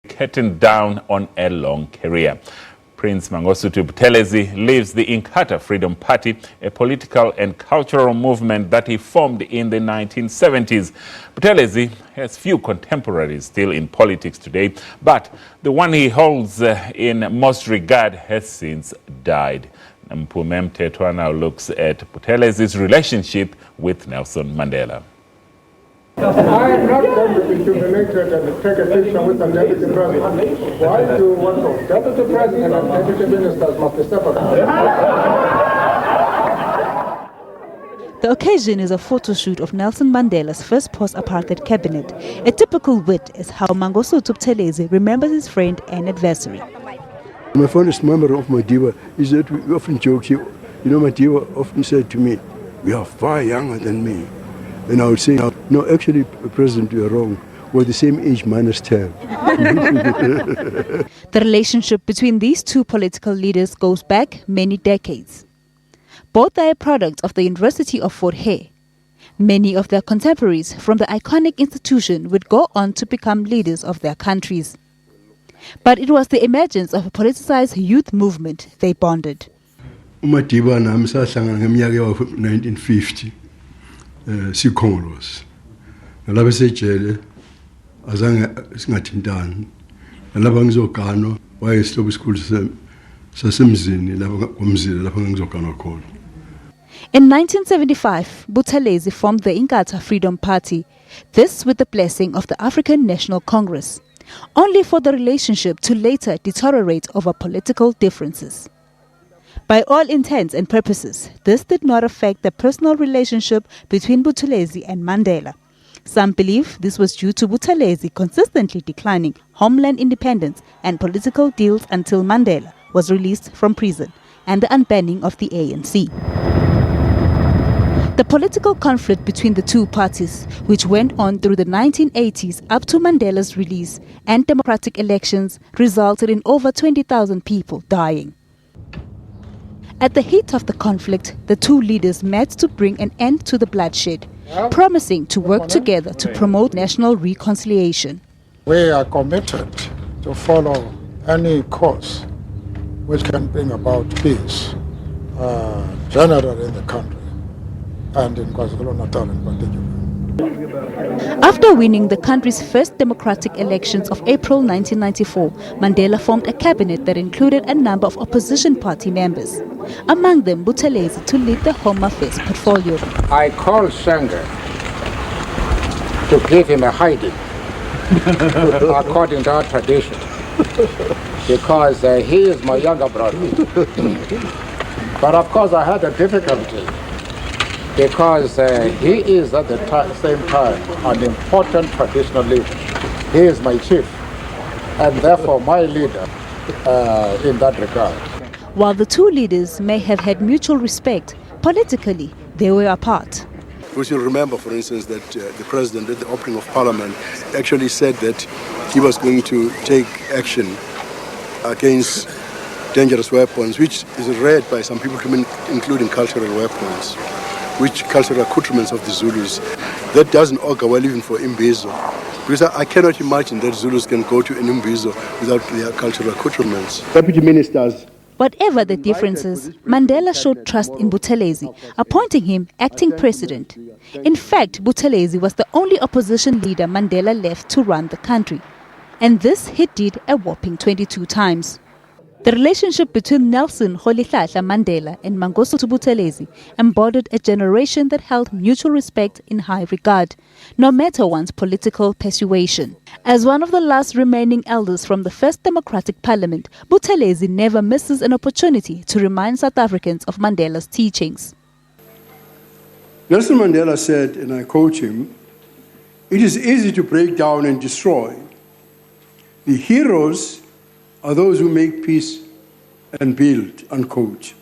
cutting down on a long career. Prince Mangosuthu Buthelezi leads the Inkatha Freedom Party, a political and cultural movement that he formed in the 1970s. Buthelezi has few contemporaries still in politics today, but the one he holds in most regard has since died. Mpume Mthethwa now looks at Buthelezi's relationship with Nelson Mandela. I am not going to be humiliated and take a picture with the deputy president. Why do you want to? Deputy president and deputy ministers must be separate. The occasion is a photo shoot of Nelson Mandela's first post-apartheid cabinet. A typical wit is how Mangosuthu Buthelezi remembers his friend and adversary. My fondest memory of Madiba is that we often joke here. You know, Madiba often said to me, "You are far younger than me." And I would say, "No, actually, President, you are wrong. We're the same age minus 10. The relationship between these two political leaders goes back many decades. Both are a product of the University of Fort Hare. Many of their contemporaries from the iconic institution would go on to become leaders of their countries. But it was the emergence of a politicized youth movement they bonded. Madiba nami sahlangana ngeminyaka yawo 1950. Sikhongolose. Nalapha esejele azange singathintani. Nalapha ngizogano wayesihlobo esikhulu sasemzini lapha komzila lapha ngizogana khona. In 1975, Buthelezi formed the Inkatha Freedom Party, this with the blessing of the African National Congress, only for the relationship to later deteriorate over political differences. By all intents and purposes, this did not affect the personal relationship between Buthelezi and Mandela. Some believe this was due to Buthelezi consistently declining homeland independence and political deals until Mandela was released from prison and the unbanning of the ANC. The political conflict between the two parties, which went on through the 1980s up to Mandela's release and democratic elections, resulted in over 20,000 people dying. At the heat of the conflict, the two leaders met to bring an end to the bloodshed, promising to work together to promote national reconciliation. We are committed to follow any course which can bring about peace, generally in the country, and in KwaZulu-Natal in particular. After winning the country's first democratic elections of April 1994, Mandela formed a cabinet that included a number of opposition party members, among them Buthelezi to lead the Home Affairs portfolio. I called Sanger to give him a hiding, according to our tradition, because he is my younger brother. But of course I had a difficulty, because he is at the same time an important traditional leader. He is my chief, and therefore my leader in that regard. While the two leaders may have had mutual respect, politically they were apart. We should remember, for instance, that the president at the opening of parliament actually said that he was going to take action against dangerous weapons, which is read by some people to mean including cultural weapons, which cultural accoutrements of the Zulus. That doesn't augur well even for Imbizo, because I cannot imagine that Zulus can go to an Imbizo without their cultural accoutrements. Deputy ministers. Whatever the differences, Mandela showed trust in Buthelezi, appointing him acting president. In fact, Buthelezi was the only opposition leader Mandela left to run the country, and this he did a whopping 22 times. The relationship between Nelson Mandela and Mangosuthu Buthelezi embodied a generation that held mutual respect in high regard, no matter one's political persuasion. As one of the last remaining elders from the first democratic parliament, Buthelezi never misses an opportunity to remind South Africans of Mandela's teachings. Nelson Mandela said, and I quote him, "It is easy to break down and destroy. The heroes are those who make peace and build," unquote.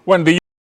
When the